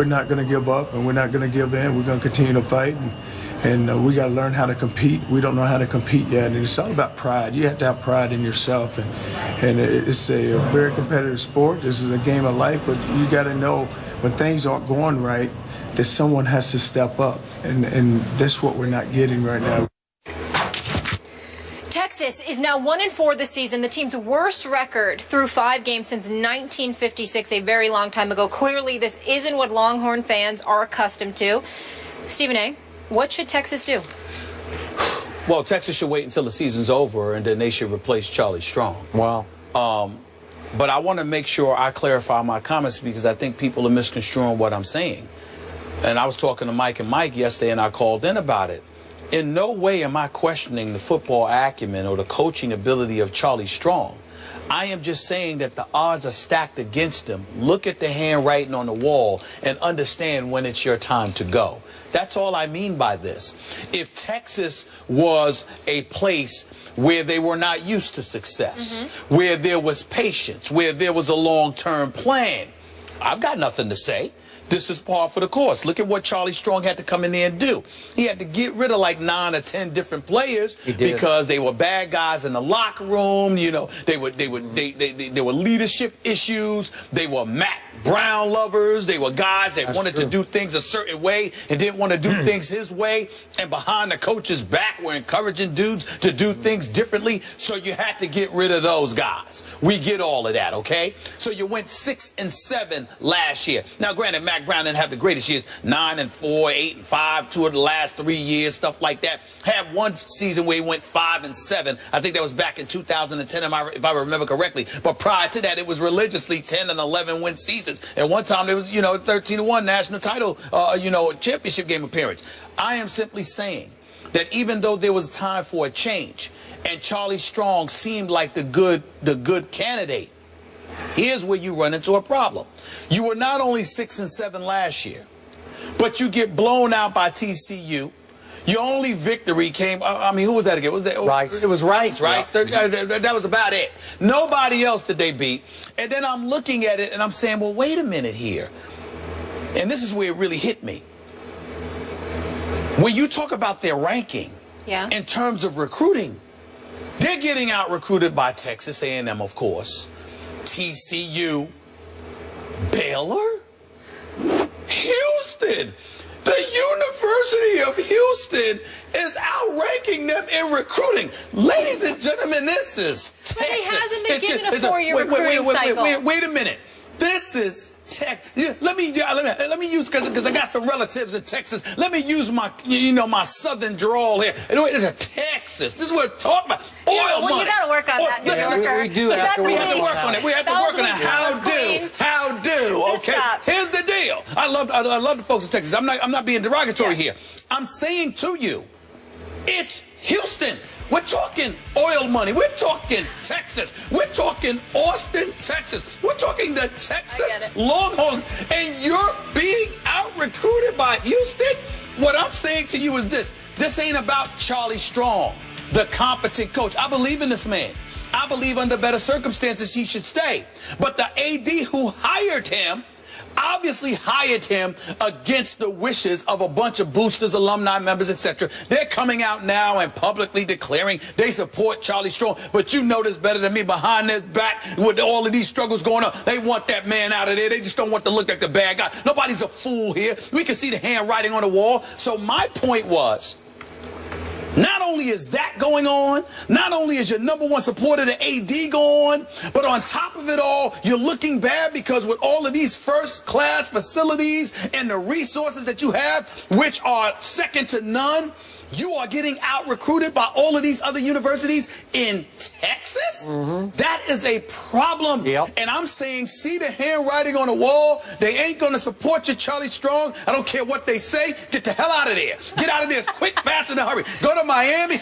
We're not going to give up, and we're not going to give in. We're going to continue to fight, and we got to learn how to compete. We don't know how to compete yet, and it's all about pride. You have to have pride in yourself, and it's a very competitive sport. This is a game of life, but you got to know when things aren't going right that someone has to step up, and that's what we're not getting right now. Texas is now 1-4 this season, the team's worst record through 5 games since 1956, a very long time ago. Clearly, this isn't what Longhorn fans are accustomed to. Stephen A., what should Texas do? Well, Texas should wait until the season's over, and then they should replace Charlie Strong. Wow. But I want to make sure I clarify my comments because I think people are misconstruing what I'm saying. And I was talking to Mike and Mike yesterday, and I called in about it. In no way am I questioning the football acumen or the coaching ability of Charlie Strong. I am just saying that the odds are stacked against him. Look at the handwriting on the wall and understand when it's your time to go. That's all I mean by this. If Texas was a place where they were not used to success, where there was patience, where there was a long-term plan, I've got nothing to say. This is par for the course. Look at what Charlie Strong had to come in there and do. He had to get rid of like 9 or 10 different players because they were bad guys in the locker room. You know, there were leadership issues. They were Matt Brown lovers. They were guys that wanted to do things a certain way and didn't want to do things his way. And behind the coach's back were encouraging dudes to do things differently. So you had to get rid of those guys. We get all of that, okay? So you went 6-7 last year. Now, granted, Matt Brown didn't have the greatest years, 9-4, 8-5, 2 of the last 3 years, stuff like that. Had one season where he went 5-7. I think that was back in 2010, if I remember correctly. But prior to that, it was religiously 10 and 11 win seasons. At one time, there was, 13-1 national title, championship game appearance. I am simply saying that even though there was time for a change, and Charlie Strong seemed like the good candidate, here's where you run into a problem. You were not only 6-7 last year, but you get blown out by TCU. Your only victory came, who was that again? Rice. It was Rice, right? Yeah. That was about it. Nobody else did they beat. And then I'm looking at it and I'm saying, well, wait a minute here. And this is where it really hit me. When you talk about their ranking in terms of recruiting, they're getting out-recruited by Texas A&M, of course, TCU, Baylor, Houston. The University of Houston is outranking them in recruiting. Ladies and gentlemen, this is Texas. But he hasn't been given a 4-year recruiting cycle. Wait a minute. This is Texas. Let me use, because I got some relatives in Texas. Let me use my, my southern drawl here. Texas. This is what we're talking about. Oil money. You got to work on that, New Yorker. We do. We have to work on it. We have to work on it. How do? Okay. Here's the deal. I love the folks in Texas. I'm not being derogatory here. I'm saying to you, it's Houston. We're talking oil money. We're talking Texas. We're talking Austin, Texas. We're talking the Texas Longhorns. And you're being out-recruited by Houston? What I'm saying to you is this. This ain't about Charlie Strong, the competent coach. I believe in this man. I believe under better circumstances he should stay. But the AD who hired him obviously hired him against the wishes of a bunch of boosters, alumni members, etc. They're coming out now and publicly declaring they support Charlie Strong. But you know this better than me. Behind their back, with all of these struggles going on, they want that man out of there. They just don't want to look like the bad guy. Nobody's a fool here. We can see the handwriting on the wall. So my point was, not only is that going on, not only is your #1 supporter, the AD, going, but on top of it all, you're looking bad because with all of these first-class facilities and the resources that you have, which are second to none, you are getting out-recruited by all of these other universities in Texas? That is a problem. And I'm saying, see the handwriting on the wall? They ain't going to support you, Charlie Strong. I don't care what they say. Get the hell out of there. Get out of there as quick, fast, in a hurry. Go to Miami.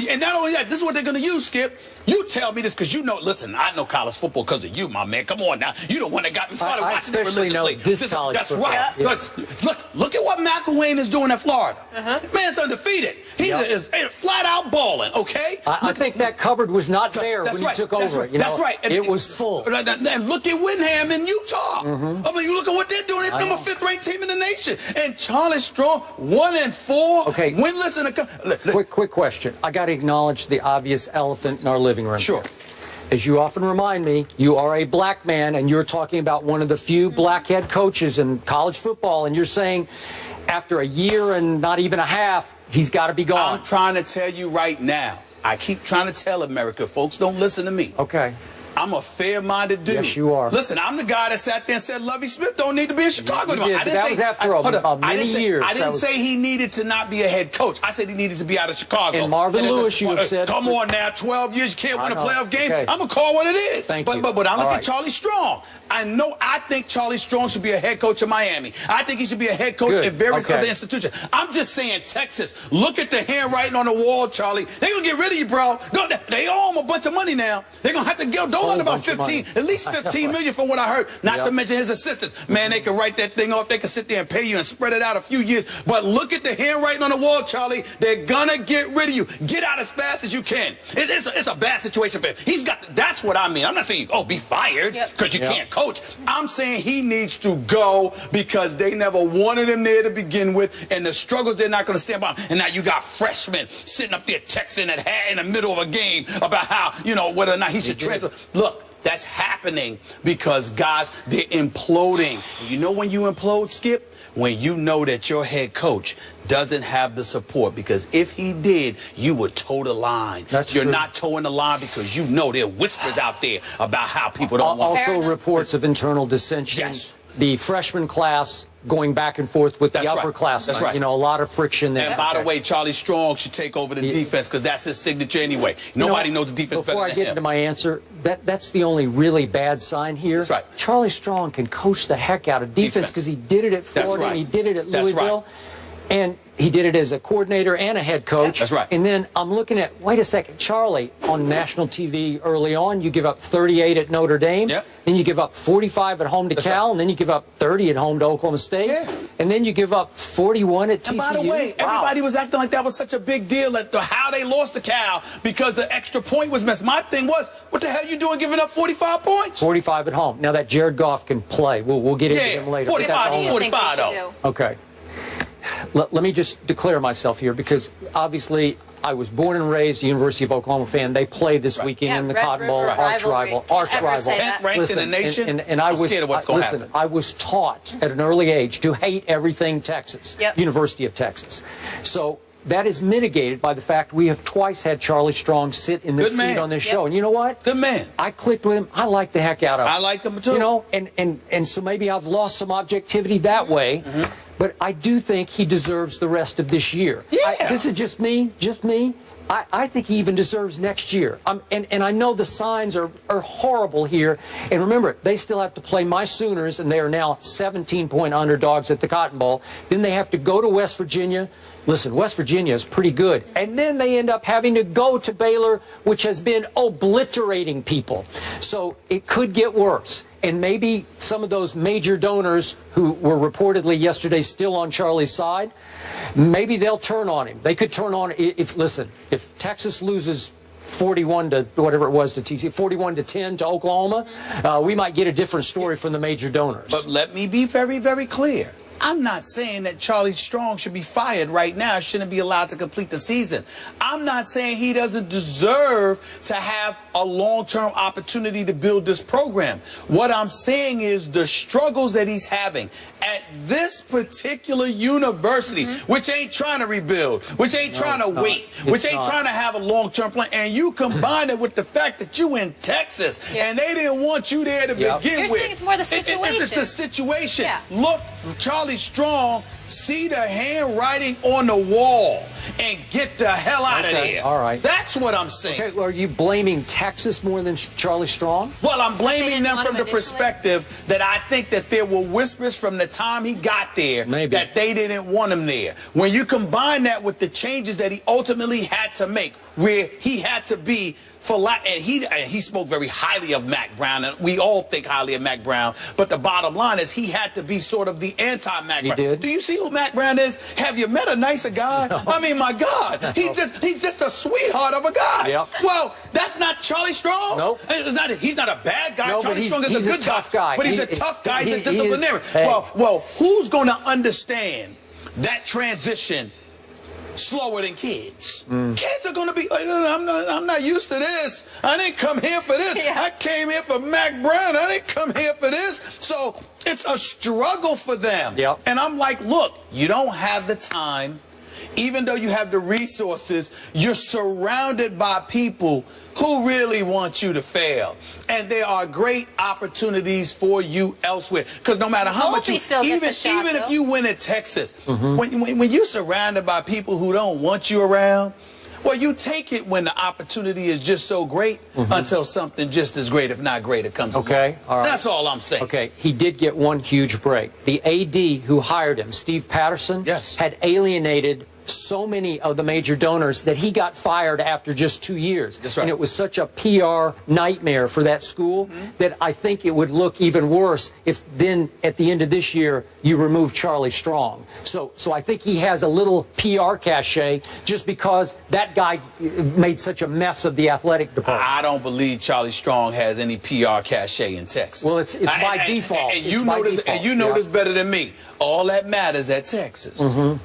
And not only that, this is what they're going to use, Skip. You tell me this because you know, listen, I know college football because of you, my man. Come on now. You the one that got me started watching it religiously. Know this college that's football. right. Yeah. Look at what McElwain is doing at Florida. Man's undefeated. He is flat out balling, okay? I think that cupboard was not there when you took over. That's right. It was full. And look at Windham in Utah. I mean, you look at what they're doing. They're number 5th ranked team in the nation. And Charli Strong, 1-4. Okay. Winless in a Quick question. I got to acknowledge the obvious elephant in our living room. Sure. As you often remind me, you are a black man, and you're talking about one of the few black head coaches in college football, and you're saying after a year and not even a half, he's got to be gone. I'm trying to tell you right now. I keep trying to tell America, folks, don't listen to me. Okay. I'm a fair-minded dude. Yes, you are. Listen, I'm the guy that sat there and said Lovie Smith don't need to be in Chicago anymore. That was after many years. I didn't say he needed to not be a head coach. I said he needed to be out of Chicago. And Marvin Lewis, you have said. Come on now, 12 years, you can't win a playoff game. Okay. I'm going to call what it is. Thank you. But I look at Charli Strong. I think Charli Strong should be a head coach in Miami. I think he should be a head coach in various other institutions. I'm just saying, Texas, look at the handwriting on the wall, Charlie. They're going to get rid of you, bro. They owe him a bunch of money now. They're going to have to give Dolan about 15, at least 15 million for what I heard. Not to mention his assistants. Man, they can write that thing off. They can sit there and pay you and spread it out a few years. But look at the handwriting on the wall, Charlie. They're going to get rid of you. Get out as fast as you can. It's a bad situation for him. That's what I mean. I'm not saying, be fired because you can't coach. I'm saying he needs to go because they never wanted him there to begin with, and the struggles they're not going to stand by. And now you got freshmen sitting up there texting in the middle of a game about how, whether or not he should transfer. Look, that's happening because, guys, they're imploding. You know when you implode, Skip? When you know that your head coach doesn't have the support, because if he did, you would toe the line. You're not towing the line because you know there are whispers out there about how people don't want. Also reports of internal dissension. Yes. The freshman class going back and forth with the upperclassmen. That's right. A lot of friction there. And by the way, Charli Strong should take over the defense because that's his signature anyway. Nobody knows the defense better than him. Before I get into my answer, that's the only really bad sign here. That's right. Charli Strong can coach the heck out of defense because he did it at Florida and he did it at Louisville. And he did it as a coordinator and a head coach. That's right. And then I'm looking at, wait a second, Charlie, on national TV early on, you give up 38 at Notre Dame. Yep. Then you give up 45 at home to Cal. And then you give up 30 at home to Oklahoma State. Yeah. And then you give up 41 at TCU. And by the way, everybody was acting like that was such a big deal at how they lost to Cal because the extra point was missed. My thing was, what the hell are you doing giving up 45 points? 45 at home. Now that Jared Goff can play. We'll get into him later. 45 though. Okay. Let me just declare myself here because obviously I was born and raised a University of Oklahoma fan. They play this weekend in the Cotton Bowl, arch rival. 10th ranked in the nation. And I was scared of what's going to happen. I was taught at an early age to hate everything Texas, University of Texas. So that is mitigated by the fact we have twice had Charli Strong sit in this seat on this show. And you know what? Good man. I clicked with him. I like the heck out of him. I like him too. And so maybe I've lost some objectivity that way. But I do think he deserves the rest of this year. Yeah. This is just me. I think he even deserves next year. And I know the signs are horrible here. And remember, they still have to play my Sooners, and they are now 17-point underdogs at the Cotton Bowl. Then they have to go to West Virginia. Listen, West Virginia is pretty good. And then they end up having to go to Baylor, which has been obliterating people. So it could get worse. And maybe some of those major donors who were reportedly yesterday still on Charlie's side, maybe they'll turn on him. They could turn on if Texas loses 41 to whatever it was to TCU, 41 to 10 to Oklahoma, we might get a different story from the major donors. But let me be very, very clear. I'm not saying that Charli Strong should be fired right now, shouldn't be allowed to complete the season. I'm not saying he doesn't deserve to have a long-term opportunity to build this program. What I'm saying is the struggles that he's having at this particular university, which ain't trying to rebuild, which ain't trying to wait, which ain't trying to have a long-term plan, and you combine it with the fact that you in Texas and they didn't want you there to begin with. You're saying it's more the situation. It's the situation. Look, Charli Strong see the handwriting on the wall and get the hell out of there. All right. That's what I'm saying. Okay, well, are you blaming Texas more than Charlie Strong? Well, I'm blaming didn't them want from him the initially? perspective that I think that there were whispers from the time he got there that they didn't want him there. When you combine that with the changes that he ultimately had to make, where he had to be and he spoke very highly of Mac Brown, and we all think highly of Mac Brown, but the bottom line is he had to be sort of the anti-Mac Brown. Did? Do you see who Mac Brown is? Have you met a nicer guy? No. I mean, my God, he's just a sweetheart of a guy. Yep. Well, that's not Charlie Strong. Nope. He's not a bad guy. No, Charlie Strong is he's a good tough guy. But he's a tough guy. He's a disciplinarian. Hey. Well, who's going to understand that transition slower than kids? Kids are going to be, I'm not used to this. I didn't come here for this. Yeah. I came here for Mac Brown. I didn't come here for this. So it's a struggle for them. Yep. And I'm like, look, you don't have the time. Even though you have the resources, you're surrounded by people who really want you to fail. And there are great opportunities for you elsewhere. Because no matter how much you, even if you win at Texas, when you're surrounded by people who don't want you around, well, you take it when the opportunity is just so great until something just as great, if not greater, comes along. Okay, all right. That's all I'm saying. Okay, he did get one huge break. The AD who hired him, Steve Patterson, had alienated so many of the major donors that he got fired after just 2 years. That's right. And it was such a PR nightmare for that school that I think it would look even worse if then at the end of this year you remove Charlie Strong. So I think he has a little PR cachet just because that guy made such a mess of the athletic department. I don't believe Charlie Strong has any PR cachet in Texas. Well, it's by default. And you know this better than me. All that matters at Texas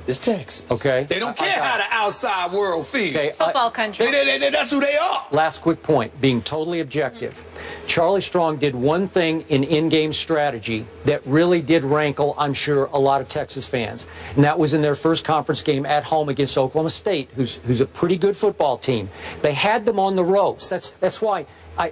is Texas. Okay. They don't care how the outside world feels. Okay, Football country. That's who they are. Last quick point, being totally objective. Charlie Strong did one thing in in-game strategy that really did rankle, I'm sure, a lot of Texas fans. And that was in their first conference game at home against Oklahoma State, who's a pretty good football team. They had them on the ropes. That's why.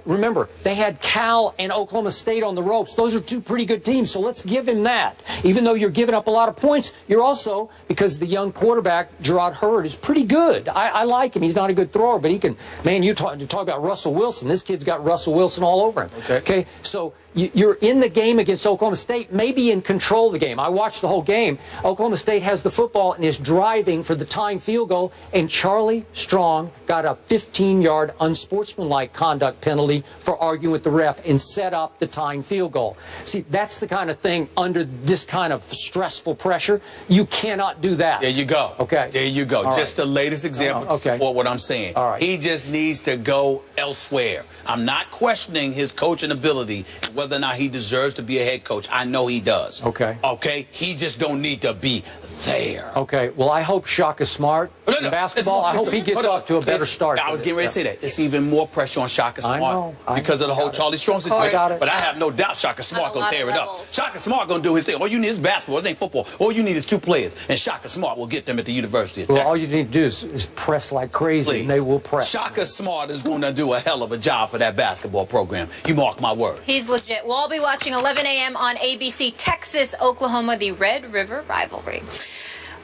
Remember, they had Cal and Oklahoma State on the ropes. Those are two pretty good teams, so let's give him that. Even though you're giving up a lot of points, you're also, because the young quarterback, Gerard Hurd, is pretty good. I like him. He's not a good thrower, but he can, man, you talk about Russell Wilson. This kid's got Russell Wilson all over him. Okay? So you're in the game against Oklahoma State, maybe in control of the game. I watched the whole game. Oklahoma State has the football and is driving for the tying field goal, and Charlie Strong got a 15-yard unsportsmanlike conduct penalty for arguing with the ref and set up the tying field goal. See, that's the kind of thing under this kind of stressful pressure. You cannot do that. There you go. Okay. There you go. All just right. the latest example to support what I'm saying. All right. He just needs to go elsewhere. I'm not questioning his coaching ability, whether or not he deserves to be a head coach. I know he does. Okay. Okay? He just don't need to be there. Okay. Well, I hope Shaka Smart in basketball. I hope he gets off to a better start. I was getting ready to say that. It's even more pressure on Shaka Smart because of the whole Charlie Strong situation. But I have no doubt Shaka Smart going to tear it up. Shaka Smart going to do his thing. All you need is basketball. It ain't football. All you need is two players. And Shaka Smart will get them at the University of Texas. Well, all you need to do is press like crazy, Please. and they will press. Shaka Smart is going to do a hell of a job for that basketball program. You mark my word. He's legit. We'll all be watching 11 a.m. on ABC, Texas, Oklahoma, the Red River rivalry.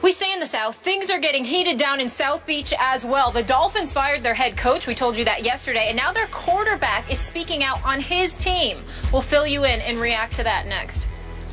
We stay in the South. Things are getting heated down in South Beach as well. The Dolphins fired their head coach. We told you that yesterday. And now their quarterback is speaking out on his team. We'll fill you in and react to that next.